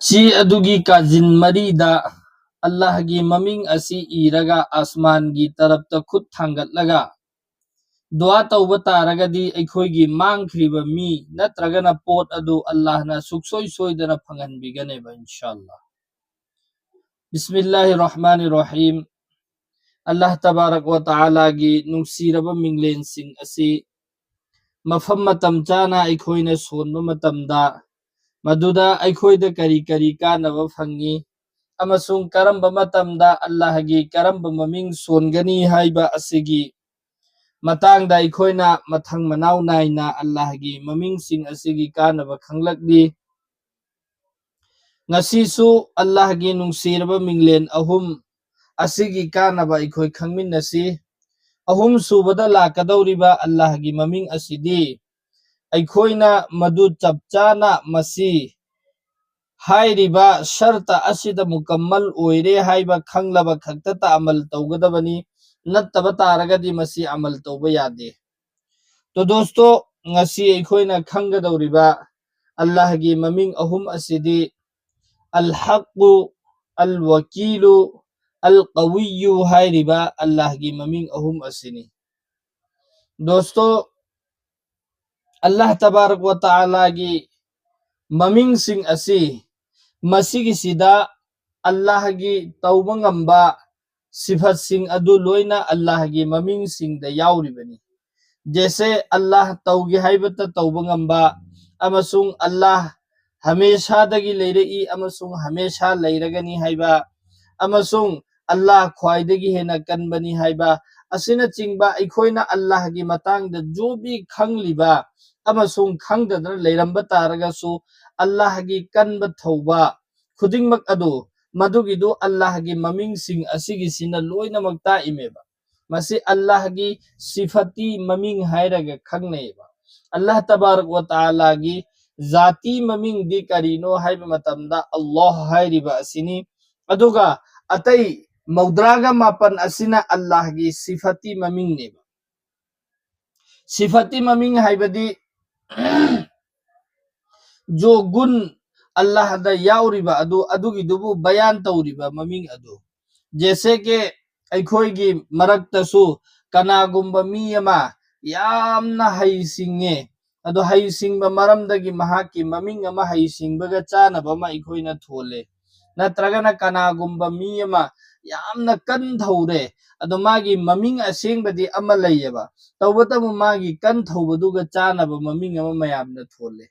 ची अदुगी काजिन मरीदा अल्लाह की ममिंग असी इरगा आसमान की तरफ तक खुद थांगतलगा दुआ तौबा तारगदी अखोइगी मांगख्रिबा मी नत्रगना पोट अदु अल्लाह ना सुखसोई सोइदना फंगनबिगनेबा इंशाअल्लाह। बिस्मिल्लाहिर रहमानिर रहीम। अल्लाह तबारक व तआला की नुंगसीरबा मिंगलेन सिंग असी मफम मतम चाना अखोइना सोनबा मतमदा मदुदा अखोइदा करी करी कानबा फंगी अमसुंग करम्बा मतमदा अल्लाह की करम्बा ममिंग सोनगनी हाइबा असिगी matangda अखोइना मथंग मनाव नाइना अल्लाह की ममिंग सिंग असिगी कानबा खंगलकली ngasisu अल्लाह की नुंगसीरबा मिंगलेन अहुम असिगी कानबा अखोइ खंगमिनसी अहुम सुबदा लाकदौरिबा अल्लाह की ममिंग असिदी अखोइना मदु चपचाना मसी हाइरिबा शर्त असिदा मुकम्मल ओइरे हाइबा खंगलबा खक्तता अमल तौगदबनी नत्तबा तारगदी मसी अमल तौबा यादे। तो दोस्तों ngasi अखोइना खंगदौरिबा अल्लाह की ममिंग अहुम असिदी अल हक्कु अल वकीलु अल कविय्यु हाइरिबा अल्लाह की ममिंग अहुम असिनी। दोस्तों अल्लाह तबारक व तआला की ममिंग सिंग असी मसीगिसिदा अल्लाह की तौबा ngamba सिफत सिंग अदु लोइना अल्लाह की ममिंग सिंग दा याउरिबनी। जैसे अल्लाह तौगे हाइबता तौबा ngamba अमसुंग अल्लाह हमेशा दगी लेरई अमसुंग हमेशा लेरगनी हाइबा अमसुंग अल्लाह ख्वाइदगी हेना कनबनी हाइबा असिना चिंगबा अखोइना अल्लाह की मतांग दा जो भी खंगलिबा अमसुंग खंगदना लेरंबा तारगसु अल्लाह की कनबा थौबा खुदिंगमक अदु मदुगिदु अल्लाह की ममिंग सिंग असिगिसिना लोइनमक ताइमेबा मसी अल्लाह की सिफती ममिंग हाइरगा खंगनेबा। अल्लाह तबारक व तआला की जाती ममिंग दी करीनो हाइबा मतमदा अल्लाह हाइरिबा असिनी अदुगा अतई मौद्रागा मापन असिना अल्लाह की सिफती ममिंग नेबा। सिफती ममिंग हाइबदी जो गुण अल्लाह दा याउरिबा अदु अदुगिदुबु बयान तौरिबा ममिंग अदु जैसे के अखोइगी मरक्तसु कनागुम्बा मी अमा यामना हैसिंगे अदु हैसिंगबा मरमदगी महाकी ममिंग अमा हैसिंगबगा चानबा अमा अखोइना थोले नत्रगना कनागुम्बा मी अमा यामना कन थौरे अदु मागी ममिंग असेंगबदी अमा लैयबा तौबतमु मागी कन थौबदुगा चानबा ममिंग अमा मयामना थोले।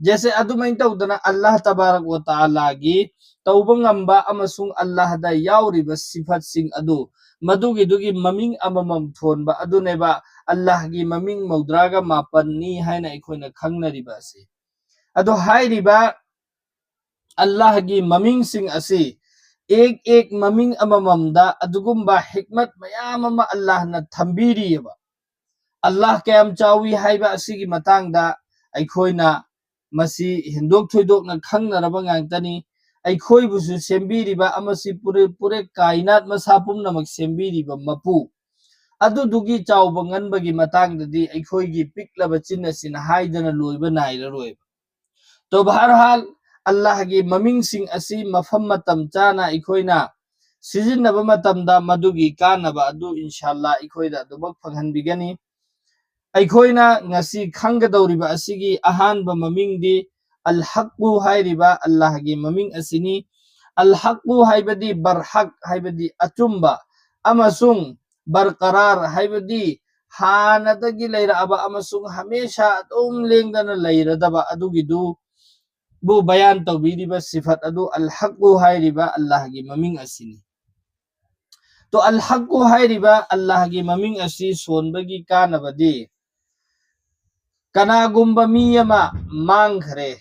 जैसे अदुमैन तौदना अल्लाह तबारक व तआला की तौबा ngamba अमसुंग अल्लाह दा याउरिबा सिफत सिंग अदु मदुगिदुगी ममिंग अममम थोनबा अदुनेबा अल्लाह की ममिंग मौद्रागा मापन्नी हाइना अखोइना खंगनरिबा असे। अदु हाइरिबा अल्लाह की ममिंग सिंग असे एक ममिंग अमममदा अदुगुम्बा हिकमत मयाम अमा अल्लाह ना थंबीरियबा अल्लाह कयाम चावी हाइबा असिगी मतांगदा अखोइना मसी हिंदोक थोइदोकना खंगनरबा ngangtani अखोइबुसु सेंबीरिबा अमसी पुरे पुरे कायनात मसा पुमनमक सेंबीरिबा मपु अदुदुगी चावबा ngनबगी मतांगददी अखोइगी पिकलबा चिन्नसिना हाइदना लोइबा नाइररोइबा। तो बहरहाल अल्लाह की ममिंग सिंग असी मफम मतम चाना अखोइना सिजिन्नबा मतमदा मदुगी कानबा अदु इंशाअल्लाह अखोइदा अदुमक फंगहनबिगनी। अखोइना ngasi खंगदौरिबा असिगी अहानबा ममिंगदी अल हक्कु हाइरिबा अल्लाह की ममिंग असिनी अल हक्कु हाइबदी बरहक हाइबदी अचुम्बा अमसुंग बरकरार हाइबदी हानदगी लैरअबा अमसुंग हमेशा अदुम लेंगदना लैरदबा अदुगिदु बु बयान तौबीरिबा सिफत अदु अल हक्कु हाइरिबा अल्लाह की ममिंग असिनी। तो अल हक्कु हाइरिबा अल्लाह की ममिंग असि सोनबगी कानबदी कनागुम्बा मी अमा मांगखरे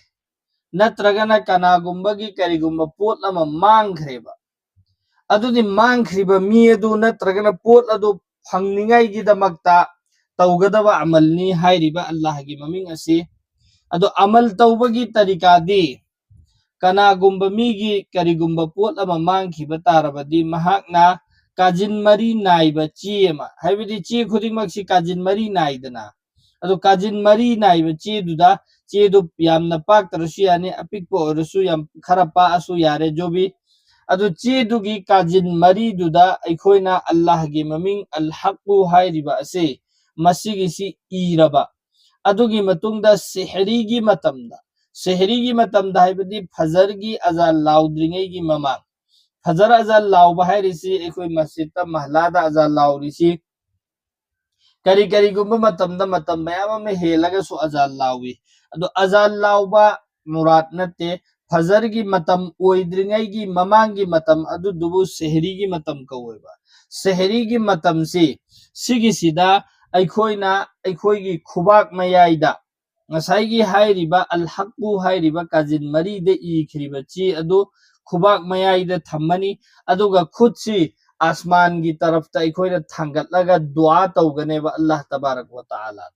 नत्रगना कनागुम्बगी करिगुम्बा पोट अमा मांगखरेबा अदुदि मांगखरिबा मी अदु नत्रगना पोट अदु फंगनिंगाइगिदमक्ता तौगदबा अमलनी हाइरिबा अल्लाह की ममिंग असि अदु अमल तौबगी तरीकादी कनागुम्बा मीगी करिगुम्बा पोट अमा मांगखिबा तारबदी महाकना काजिन मरी नाइबा ची अमा हाइबदी ची खुदिंगमक्सी काजिन मरी नाइदना ꯑꯗꯣ ꯀꯥꯖꯤꯟ ꯃꯔꯤ ꯅꯥꯏꯕ ꯆꯦꯗꯨꯗ ꯆꯦꯗꯨ ꯌꯥꯝꯅ ꯄꯥꯛꯇ꯭ꯔꯁꯨ ꯌꯥꯅꯤ ꯑꯄꯤꯛꯄ ꯑꯣꯏꯔꯁꯨ ꯌꯥꯝ ꯈꯔ ꯄꯥꯛꯑꯁꯨ ꯌꯥꯔꯦ ꯖꯣꯕꯤ ꯑꯗꯨ ꯆꯦꯗꯨꯒꯤ ꯀꯥꯖꯤꯟ ꯃꯔꯤꯗꯨꯗ ꯑꯩꯈꯣꯏꯅ ꯑꯜꯂꯥꯍꯒꯤ ꯃꯃꯤꯡ ꯑꯜ ꯍꯛꯀꯨ ꯍꯥꯏꯔꯤꯕ ꯑꯁꯤ ꯃꯁꯤꯒꯤꯁꯤ ꯏꯔꯕ ꯑꯗꯨꯒꯤ ꯃꯇꯨꯡꯗ ꯁꯦꯍꯔꯤꯒꯤ ꯃꯇꯝꯗ ꯍꯥꯏꯕꯗꯤ ꯐꯖꯔꯒꯤ ꯑꯖꯥꯟ ꯂꯥꯎꯗ꯭ꯔꯤꯉꯩꯒꯤ ꯃꯃꯥꯡ ꯐꯖꯔ ꯑꯖꯥꯟ ꯂꯥꯎꯕ ꯍꯥꯏꯔꯤꯁꯤ ꯑꯩꯈꯣꯏ ꯃꯁꯖꯤꯗꯇ ꯃꯍꯜꯂꯥꯗ ꯑꯖꯥꯟ ꯂꯥꯎꯔꯤꯁꯤ ꯀꯔꯤꯒꯨꯝꯕ ꯃꯇꯝ ꯃꯌꯥꯝ ꯑꯃ ꯍꯦꯜꯂꯒꯁꯨ ꯑꯖꯥꯟ ꯂꯥꯎꯏ ꯑꯗꯣ ꯑꯖꯥꯟ ꯂꯥꯎꯕ ꯃꯨꯔꯥꯠ ꯅꯠꯇꯦ ꯐꯖꯔꯒꯤ ꯃꯇꯝ ꯑꯣꯏꯗ꯭ꯔꯤꯉꯩꯒꯤ ꯃꯃꯥꯡꯒꯤ ꯃꯇꯝ ꯑꯗꯨꯗꯨꯕꯨ ꯁꯦꯍꯔꯤꯒꯤ ꯃꯇꯝ ꯀꯧꯋꯦꯕ ꯁꯦꯍꯔꯤꯒꯤ ꯃꯇꯝꯁꯤ ꯁꯤꯒꯤꯁꯤꯗ ꯑꯩꯈꯣꯏꯅ ꯑꯩꯈꯣꯏꯒꯤ ꯈꯨꯕꯥꯛ ꯃꯌꯥꯏꯗ ꯉꯁꯥꯏꯒꯤ ꯍꯥꯏꯔꯤꯕ ꯑꯜ ꯍꯛꯀꯨ ꯍꯥꯏꯔꯤꯕ ꯀꯥꯖꯤꯟ ꯃꯔꯤꯗ ꯏꯈ꯭ꯔꯤꯕ ꯆꯦ ꯑꯗꯨ ꯈꯨꯕꯥꯛ ꯃꯌꯥꯏꯗ ꯊꯝꯃꯅꯤ ꯑꯗꯨꯒ ꯈꯨꯠꯁꯤ आसमान की तरफ अखोना थांगतलगा दुआ तौगनेबा अल्लाह तबारक व तआला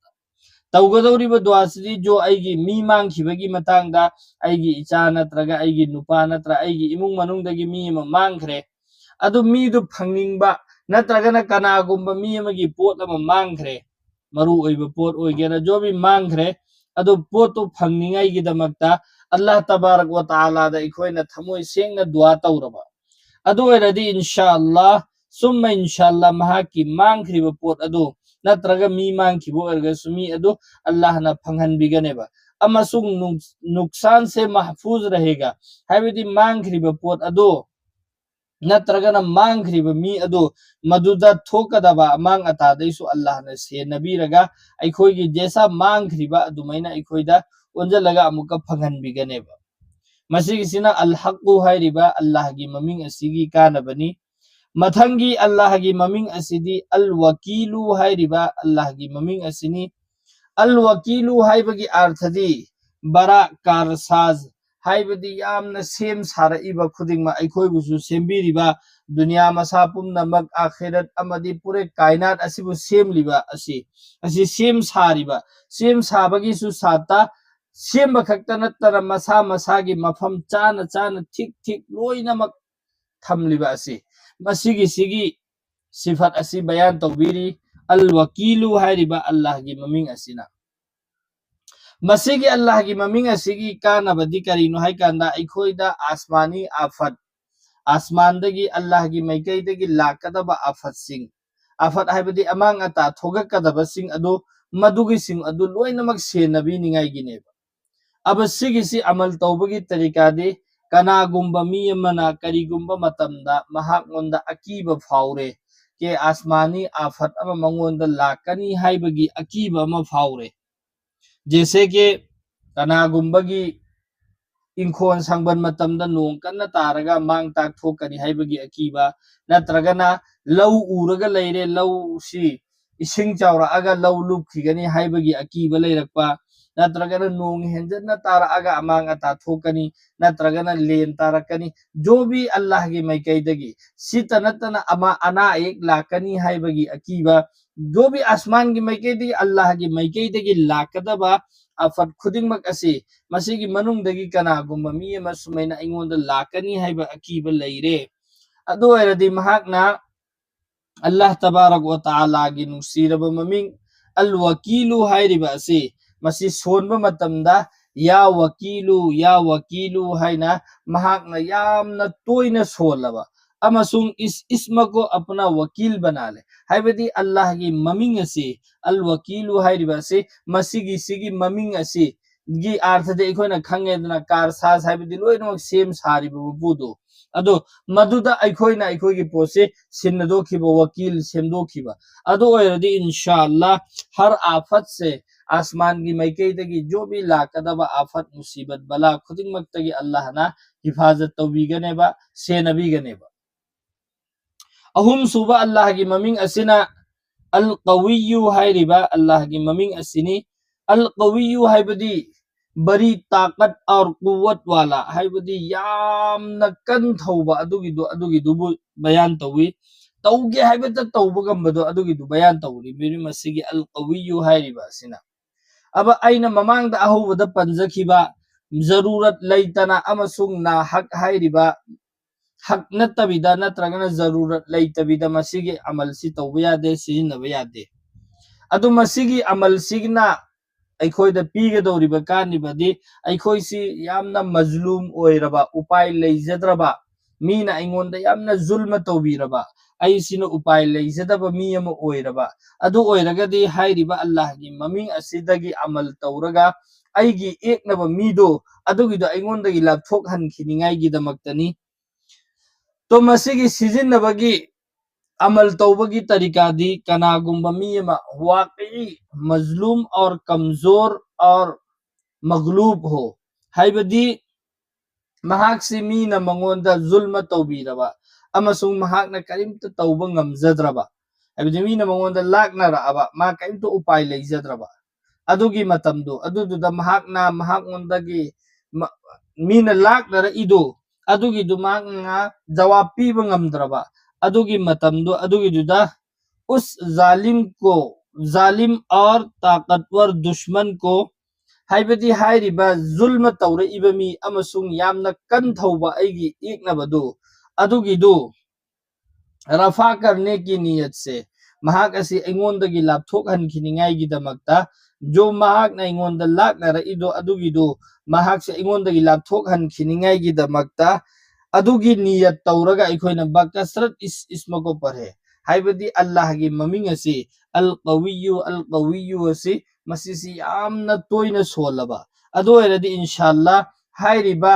तौगदौरिबा दुआसिदी जो आइगी मी मांगखिबगी मतांगदा आइगी इचा नत्रगा आइगी नुपा नत्र आइगी इमुंग मनुंगदगी मी अमा मांगखरे अदु मी दु फंगनिंगबा नत्रगना कनागुंबा मी अमगी पोट अमा मांगखरे मरु ओइबा पोट ओइगेरा जो भी मांगखरे अदु पोट तो फंगनिंगाइगी दमकता अल्लाह तबारक व तआला दा अखोना थमोय सेंगना दुआ तौरबा अदु ओइरदी इंशाअल्लाह सुम्मा इंशाअल्लाह महाकी मांगखरिबा पोट अदु नत्रगा मी मांगखिबो ओइरगसु मी अदु अल्लाह ना फंगहनबिगनेबा अमसुंग नुकसान से महफूज रहेगा हाइबदी मांगखरिबा पोट अदु नत्रगना मांगखरिबा मी अदु मदुदा थोकदबा मांग अतादैसु अल्लाह ना सेनबीरगा अखोइगी जैसा मांगखरिबा अदुमैना अखोइदा ओंजलगा अमुका फंगहनबिगनेबा मसीगिसिना अल हक्कु हाइरिबा अल्लाह की ममिंग असिगी कानबनी मथंगी अल्लाह की ममिंग असिदी अल वकीलु हाइरिबा अल्लाह की ममिंग असिनी अल वकीलु हाइबगी अर्थदी बरा कारसाज हाइबदी यामना सेम साराइबा खुदिंगमा अखोइबुसु सेमबिरिबा दुनिया मसा पुमनमक आखिरत अमदी पुरे कायनात असिबु सेमलिबा असि सेम सारिबा सेम साबगी सु साता सेम खक्ता नत्तर मसा मसा की मफम चाना चाना ठीक ठीक लोइनमक थमलिबा असि मसिगी सिगी सिफत असि बयान तौबीरी अल वकीलु हाइरिबा अल्लाह की ममिंग असिना मसिगी अल्लाह की ममिंग असिगी कानबदी करिनो हाइ कांदा अखोइदा आसमानी आफत आसमानदगी अल्लाह की मैकैदगी लाकदबा आफत सिंग आफत हाइबदी अमांग अता थोगकदबा सिंग अदु मदुगी सिंग अदु लोइनमक सेनबी निगाइगिनेबा अब सिगिसी अमल तौबगी तरीका दे कनागुंबा मी अमना करिगुंबा मतमदा महागोंदा अकीबा फाउरे के आसमानी आफत अमा मंगोंदा लाकनी हाइबगी अकीबा अमा फाउरे जैसे के कनागुंबगी इंखोन संगबन मतमदा नोंग कन्ना तारगा मांग ताक थोकनी हाइबगी अकीबा नत्रगना लौ उरगा लैरे लौ सी इसिंग चावरागा लौ लुपखिगनी हाइबगी अकीबा लैरकपा नत्रगना नोंग हेंजना तारगा अमांग अता थोकनी नत्रगना लेन तारकनी जो भी अल्लाह की मैकैदगी सित नतना अमा अना एक लाकनी हाइबगी अकीबा जो भी आसमान की मैकैदगी अल्लाह की मैकैदगी लाकदबा आफत खुदिंगमक असे मसिगी मनुंगदगी कनागुंबा मी अमा सुमैना अइंगोंदा लाकनी हाइबा अकीबा लैरे अदो ओइरदी महाकना अल्लाह तबारक व तआला की नुसीरबा ममिंग अल वकीलु हाइरिबा असे मसी सोनबा मतमदा या वकीलु हाइना महाकना यामना तोइना सोलबा अमसुंग इस इसम को अपना वकील बना ले हाइबदी अल्लाह की ममिंग असे अल वकीलु हाइरिबा असे मसिगी सिगी ममिंग असे गी अर्थ दे इखोना खंगेदना कारसाज हाइबदी लोइनमक सेम सारिबा बुदो अदो मदुदा अखोइना अखोइगी पोसे सिन्नदोखिबा वकील सेमदोखिबा अदो ओइरदी इंशाअल्लाह हर आफत से आसमान की मैकैदगी जो भी लाकदबा आफत मुसीबत बला खुदिंगमक्तगी अल्लाह ना हिफाजत तौबीगनेबा सेनबीगनेबा अहुम सुबह अल्लाह की ममिंग असिना अल कवियु हाइरिबा अल्लाह की ममिंग असिनी अल कवियु हाइबदी बड़ी ताकत और कुव्वत वाला हाइबदी यामना कन थौबा अदुगिदुबु बयान तौवी तौगे हाइबदा तौबगंबदो अदुगिदु बयान तौरी मेरी मसिगी अल कवियु हाइरिबा असिना अब आइना ममांगदा अहुबदा पंजखिबा जरूरत लैतना अमसुंग ना हक हाइरिबा हक नत्तबिदा नत्रगना जरूरत लैतबिदा मसिगी अमल सि तौबा यादे सिजिनबा यादे ꯑꯗꯨ ꯃꯁꯤꯒꯤ ꯑꯃꯜꯁꯤꯒꯤꯅ ꯑꯩꯈꯣꯏꯗ ꯄꯤꯒꯗꯧꯔꯤꯕ ꯀꯥꯟꯅꯕꯗꯤ ꯑꯩꯈꯣꯏꯁꯤ ꯌꯥꯝꯅ ꯃꯖꯂꯨꯝ ꯑꯣꯏꯔꯕ ꯎꯄꯥꯏ ꯂꯩꯖꯗ꯭ꯔꯕ ꯃꯤꯅ ꯑꯩꯉꯣꯟꯗ ꯌꯥꯝꯅ ꯖꯨꯜꯃ ꯇꯧꯕꯤꯔꯕ ꯑꯩꯁꯤꯅ ꯎꯄꯥꯏ ꯂꯩꯖꯗꯕ ꯃꯤ ꯑꯃ ꯑꯣꯏꯔꯕ ꯑꯗꯨ ꯑꯣꯏꯔꯒꯗꯤ ꯍꯥꯏꯔꯤꯕ ꯑꯜꯂꯥꯍꯒꯤ ꯃꯃꯤꯡ ꯑꯁꯤꯗꯒꯤ ꯑꯃꯜ ꯇꯧꯔꯒ ꯑꯩꯒꯤ ꯑꯦꯛꯅꯕ ꯃꯤꯗꯣ ꯑꯗꯨꯒꯤꯗꯣ ꯑꯩꯉꯣꯟꯗꯒꯤ ꯂꯥꯞꯊꯣꯛꯍꯟꯈꯤꯅꯤꯡꯉꯥꯏꯒꯤꯗꯃꯛꯇꯅꯤ ꯇꯣ ꯃꯁꯤꯒꯤ ꯁꯤꯖꯤꯟꯅꯕꯒꯤ अमल तौबगी तरीका दी कनागुम्बा मी अमा वाकई मजलूम और कमजोर और मगलूब हो हाइबदी महाक से मी न मंगोंदा जुल्म तौबीरबा अमसुंग महाक न करिमत तौबा ngamjadraba हाइबदी मी न मंगोंदा लाकना राबा मा करिमत उपाय लेजद्रबा अदुगी मतमदो अदुदुदा महाक ना महाक ओंदगी मी न लाकना रा इदो अदुगी दुमाक ना जवाब पीबा ngamdraba अदुगी मतमदो अदुगीदुदा उस जालिम और ताकतवर दुश्मन को हाइबदी हाइरिबा जुल्म तौरइबा मी अमसुंग यामना कन थौबा आइगी एकनबदो अदुगीदो रफा करने की नीयत से महाक असी ऐंगोंदगी लापथोकहनखिनिंगाइगिदमक्ता जो महाक ना ऐंगोंदा लाकनारइदो अदुगीदो महाक से ऐंगोंदगी लापथोकहनखिनिंगाइगिदमक्ता अदुगी नियत तौरगा अखोइना बकसरत इसम को पढ़े हाइबदी अल्लाह की ममिंग असी अल कवियु असी मसीसी यामना तोइना सोलबा अदो एरदी इंशाअल्लाह हाइरिबा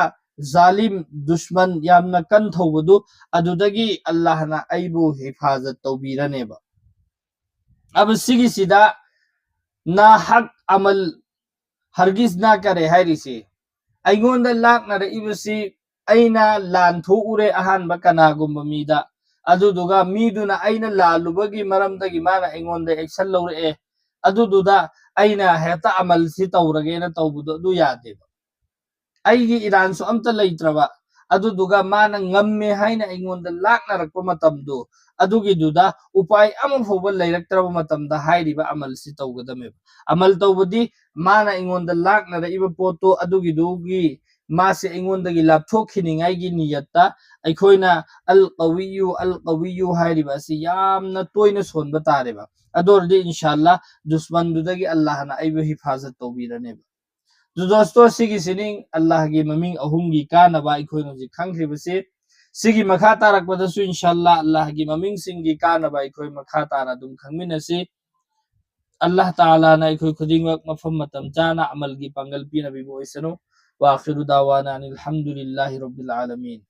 जालिम दुश्मन यामना कन थौबदु अदुदगी अल्लाहना आइबु हिफाजत तौबीरनेबा अब सिगिसिदा ना हक अमल हरगिज ना करे हाइरिसी अइगोंदा लाकनारे इबसी अइना लानथोउरे अहानबा कनागुम्बा मीदा अदुदुगा मीदुना अइना लालुबगी मरमदगी माना अइगोंदा एक्शन लौरए अदुदुदा अइना हेता अमल सि तौरगेना तौबुदो अदु यादेबा अइगी इरानसु अमता लैत्रबा अदुदुगा माना ngmme haina अइगोंदा लाकनारकपा मतमदो अदुगीदुदा उपाय अमा फोबा लैरक्त्रबा मतमदा हाइरिबा अमल सि तौगदमेबा अमल तौबदी माना अइगोंदा लाकनारा इबा पोतो अदुगीदुगी मासे अइगोंदगी लापथोखिनिंगाइगी नियत्ता अइखोइना अल कवियु हाइरिबा सि यामना तोइना सोनबा तारेबा अदोरदि इंशाअल्लाह दुश्मनदुदगी अल्लाहना आइबु हिफाजत तौबीरनेबा जो दोस्तों सिगी सिनिंग अल्लाह की ममिंग अहुंगी कानबा अइखोइना जि खंख्रिबसे सिगी मखा तारकपदसु इंशाअल्लाह अल्लाह की ममिंग सिंगी कानबा अइखोइ मखा तारा दुम खंगमिनसि अल्लाह ताला ना अइखोइ खुदिंगक मफम मतम चाना अमल की पंगल पीना बिबो इसनो वा आखिरु दावाना अनिल हम्दुलिल्लाहि रब्बिल आलमीन।